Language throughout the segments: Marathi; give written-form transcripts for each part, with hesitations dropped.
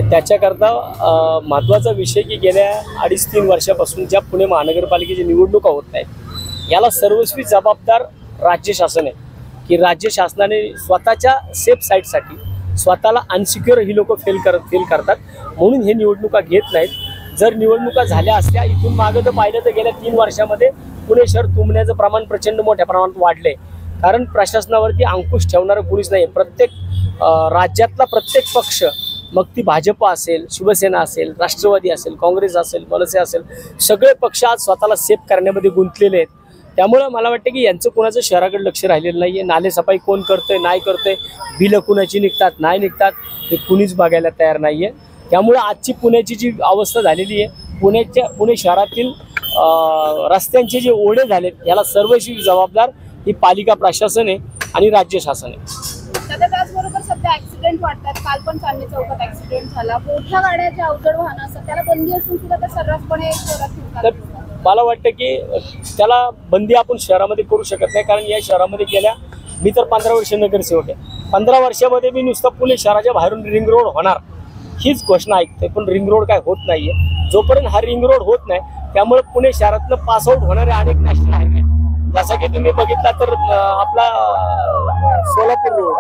त्याच्याकरता महत्त्वाचा विषय की गेल्या 2.5-3 वर्षापासून ज्या पुणे महानगरपालिकेची निवडणुका होत आहेत याला सर्वस्वी जबाबदार राज्य शासन आहे की राज्य शासनाने स्वतःच्या सेफ साईडसाठी स्वतःला अनसिक्युअर ही लोक फील करतात म्हणून हे निवडणुका घेत नाहीत। जर निवडणुका झाल्या असत्या इथून मागे तर पाहिलं तर गेल्या 3 वर्षामध्ये पुणे शहर तुंबण्याचं प्रमाण प्रचंड मोठ्या प्रमाणात वाढले कारण प्रशासनावरती अंकुश ठेवणारं कोणीच नाही। प्रत्येक राज्यातला प्रत्येक पक्ष मग ती भाजप असेल, शिवसेना असेल, राष्ट्रवादी असेल, काँग्रेस असेल, मनसे असेल, सगळे पक्ष आज स्वतःला सेफ करण्यामध्ये गुंतलेले आहेत। त्यामुळे मला वाटतं की यांचं कोणाचं शहराकडे लक्ष राहिलेलं नाही आहे। नालेसफाई कोण करतंय नाही करतंय, बिलं कुणाची निघतात नाही निघतात हे कुणीच बघायला तयार नाही आहे। त्यामुळे आजची पुण्याची जी अवस्था झालेली आहे पुणे शहरातील रस्त्यांचे जे ओढे झालेत याला सर्वस्वी जबाबदार ही पालिका प्रशासन आहे आणि राज्य शासन आहे। त्याचबरोबर सध्या ऍक्सिडेंट वाढतात। काल पण चांदणी चौकात ऍक्सिडेंट झाला। मोठ्या गाड्याच्या अवजड वाहन असतात त्याला बंदी असून सुद्धा ते सर्रासपणे तर मला वाटतं की त्याला बंदी आपण शहरामध्ये करू शकत नाही कारण या शहरामध्ये गेल्या मी तर 15 वर्ष नगरसेवक आहे। 15 वर्षामध्ये मी नुसतं पुणे शहराच्या बाहेरून रिंग रोड होणार हीच घोषणा ऐकते पण रिंग रोड काय होत नाहीये। जोपर्यंत हा रिंग रोड होत नाही त्यामुळे पुणे शहरातनं पास आउट होणारे अनेक नॅशनल हायवे जसा की तुम्ही बघितला तर आपला सोलापूर रोड,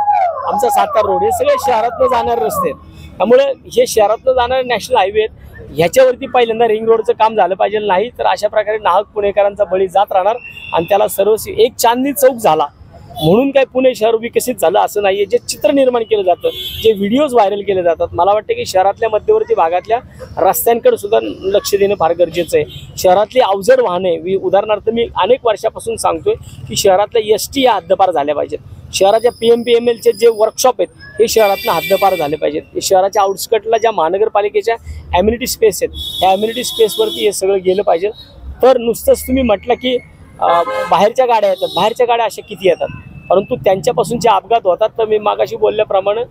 आमचा सातारा रोड हे सगळे शहरातनं जाणारे रस्ते आहेत। त्यामुळे हे शहरातनं जाणारे नॅशनल हायवे आहेत ह्याच्यावरती पहिल्यांदा रिंग रोडचं काम झालं पाहिजे, नाही तर अशा प्रकारे नाहक पुणेकरांचा बळी जात राहणार आणि त्याला सर्वस्वी एक चांदणी चौक झाला म्हणून काय पुणे शहर विकसित झालं असं नाहीये। जे चित्र निर्माण केलं जातं, जे व्हिडिओज व्हायरल केले जातात, मला वाटतं की शहरातल्या मध्यवर्ती भागातल्या रस्त्यांकडे सुद्धा लक्ष देणं फार गरजेचं आहे। शहरातली अवजड वाहने उदाहरणार्थ मी अनेक वर्षापासून सांगतोय की शहरातल्या एसटी या हद्दपार झाल्या पाहिजेत। शहराच्या PMPMLचे जे वर्कशॉप आहेत हे शहरातनं हद्दपार झाले पाहिजेत। शहराच्या आउटस्कटला ज्या महानगरपालिकेच्या ॲम्युनिटी स्पेस आहेत ह्या ॲम्युनिटी स्पेसवरती हे सगळं गेलं पाहिजे। तर नुसतंच तुम्ही म्हटलं की बाहेरच्या गाड्या येतात, बाहेरच्या गाड्या अशा किती येतात परंतु त्यांच्यापासून जे अपघात होतात तर मी मागाशी बोलल्याप्रमाणे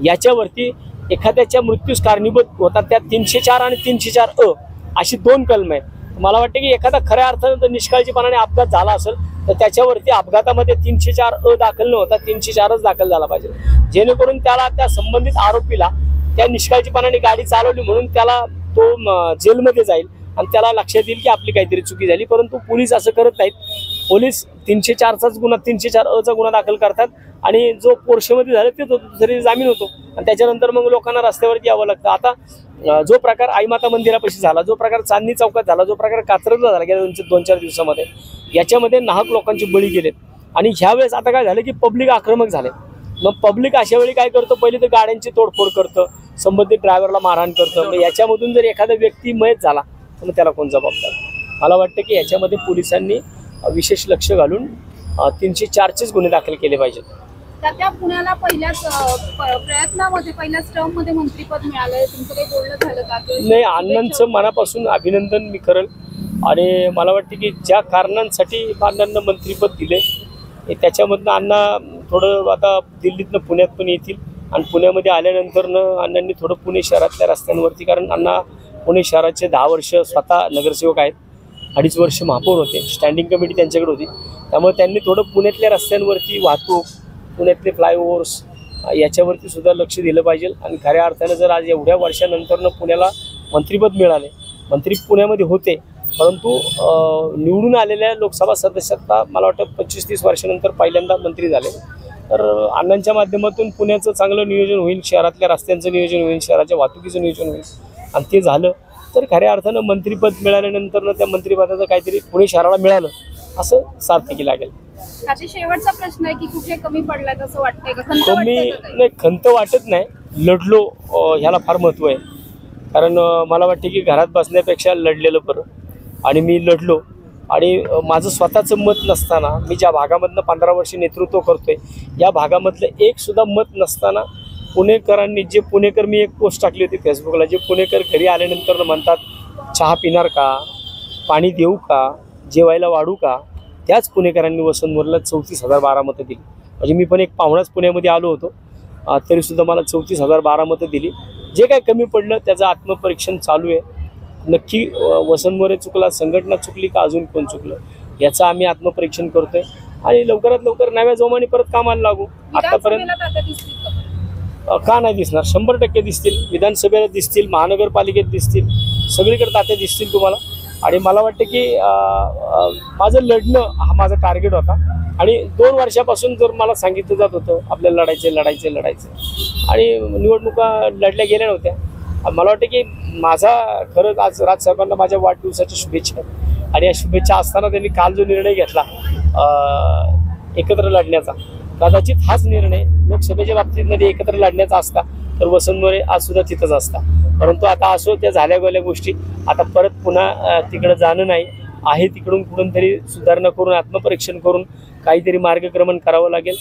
याच्यावरती एखाद्याच्या मृत्यूस कारणीभूत होतात त्या 304 आणि 304 अशी 2 कलम आहेत। मला वाटतं की एखादा खऱ्या अर्थानं जर निष्काळजीपणाने अपघात झाला असेल तर त्याच्यावरती अपघातामध्ये 304 दाखल न होता 304च दाखल झाला पाहिजे जेणेकरून त्याला त्या संबंधित आरोपीला त्या निष्काळजीपणाने गाडी चालवली म्हणून त्याला तो जेलमध्ये जाईल आणि त्याला लक्षात येईल की आपली काहीतरी चुकी झाली। परंतु पोलीस असं करत नाहीत। पोलीस 304चाच गुन्हा 304चा गुन्हा दाखल करतात आणि जो पोर्शेमध्ये झालं ते तरी जामीन होतो आणि त्याच्यानंतर मग लोकांना रस्त्यावरती यावं लागतं। आता जो प्रकार आईमाता मंदिरापाशी झाला, जो प्रकार चांदणी चौकात झाला, जो प्रकार कात्रजला झाला गेल्या 2-4 दिवसामध्ये याच्यामध्ये नाहक लोकांची बळी गेलेत आणि ह्यावेळेस आता काय झालं की पब्लिक आक्रमक झाले। मग पब्लिक अशा वेळी काय करतो, पहिले तर गाड्यांची तोडफोड करतं, संबंधित ड्रायव्हरला मारहाण करतं। मग याच्यामधून जर एखादा व्यक्ती मयत झाला तर मग त्याला कोण जबाबदार? मला वाटतं की याच्यामध्ये पोलिसांनी विशेष लक्ष घालून 304चेच गुन्हे दाखल केले पाहिजेत। त्या पुण्याला पहिल्याच प्रयत्नामध्ये पहिल्याच टर्ममध्ये मंत्रिपद मिळालंय, तुमचं काही बोलणं झालं का? नाही, अण्णांचं मनापासून अभिनंदन मी करेल आणि मला वाटतं की ज्या कारणांसाठी अण्णांना मंत्रिपद दिले त्याच्यामधनं अण्णा थोडं आता दिल्लीतनं पुण्यात पण येतील आणि पुण्यामध्ये आल्यानंतरनं अण्णांनी थोडं पुणे शहरातल्या रस्त्यांवरती, कारण अण्णा पुणे शहराचे 10 वर्ष स्वतः नगरसेवक आहेत, 2.5 वर्ष महापौर होते, स्टँडिंग कमिटी त्यांच्याकडे होती, त्यामुळे त्यांनी थोडं पुण्यातल्या रस्त्यांवरती वाहतूक, पुण्यातले फ्लायओव्हर्स याच्यावरती सुद्धा लक्ष दिलं पाहिजे। आणि खऱ्या अर्थानं जर आज एवढ्या वर्षानंतरनं पुण्याला मंत्रिपद मिळाले, मंत्री पुण्यामध्ये होते परंतु निवडून आलेल्या लोकसभा सदस्यात मला वाटतं 25-30 वर्षानंतर पहिल्यांदा मंत्री झाले, तर अण्णांच्या माध्यमातून पुण्याचं चांगलं नियोजन होईल, शहरातल्या रस्त्यांचं नियोजन होईल, शहराच्या वाहतुकीचं नियोजन होईल आणि ते झालं तर खऱ्या अर्थानं मंत्रिपद मिळाल्यानंतर त्या मंत्रिपदाचं काहीतरी पुणे शहराला मिळालं असं सार्थकी लागेल। शेवटचा प्रश्न आहे की कुठे कमी पडलाय असं वाटतंय का? कमी नाही, खंत वाटत नाही, लढलो ह्याला फार महत्त्व आहे। कारण मला वाटते की घरात बसण्यापेक्षा लढलेलं बरं आणि मी लढलो आणि माझं स्वतःचं मत नसताना मी ज्या भागामधनं 15 वर्ष नेतृत्व करतोय या भागामधलं एक सुद्धा मत नसताना पुणेकरांनी जे पुणेकर, मी एक पोस्ट टाकली होती फेसबुकला, जे पुणेकर घरी आल्यानंतर म्हणतात चहा पिणार का, पाणी देऊ का, जेवायला वाढू का, त्याच पुणेकरांनी वसंतमोरला 34,012 मतं दिली। म्हणजे मी पण एक पाहुणाच पुण्यामध्ये आलो होतो तरीसुद्धा मला 34,012 मतं दिली। जे काय कमी पडलं त्याचं आत्मपरीक्षण चालू आहे। नक्की वसंतमोरे चुकला, संघटना चुकली का अजून कोण चुकलं याचं आम्ही आत्मपरीक्षण करतोय आणि लवकरात लवकर नव्या जोमाने परत कामाला लागू। आतापर्यंत का नाही दिसणार? 100% दिसतील. विधानसभेला दिसतील, महानगरपालिकेत दिसतील, सगळीकडे तात्या दिसतील तुम्हाला. आणि मला वाटतं की माझं लढणं हा माझा टार्गेट होता. आणि 2 वर्षापासून जर मला सांगितलं जात होतं आपल्याला लढायचं आणि निवडणुका लढल्या गेल्या नव्हत्या. मला वाटतं की माझा खरंच आज राजसाहेबांना माझ्या वाढदिवसाच्या शुभेच्छा आहेत. आणि या शुभेच्छा असताना त्यांनी काल जो निर्णय घेतला एकत्र लढण्याचा, कदाचित हाच निर्णय लोकसभेच्या बाबतीमध्ये एकत्र लढण्याचा असता तर वसंत मोरे आज सुद्धा तिथंच असता. परंतु आता असो, त्या झाल्या गेल्या गोष्टी. आता परत पुन्हा तिकडं जाणं नाही आहे. तिकडून कुठून तरी सुधारणा करून, आत्मपरीक्षण करून काहीतरी मार्गक्रमण करावं लागेल.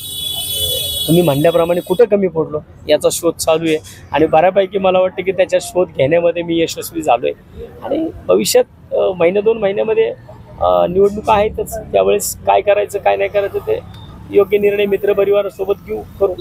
तुम्ही म्हणल्याप्रमाणे कुठं कमी पडलो याचा शोध चालू आहे. आणि बऱ्यापैकी मला वाटतं की त्याचा शोध घेण्यामध्ये मी यशस्वी झालो आहे. आणि भविष्यात 1-2 महिन्यामध्ये निवडणुका आहेतच. त्यावेळेस काय करायचं काय नाही करायचं ते योग्य निर्णय मित्रपरिवारासोबत घेऊ, करू.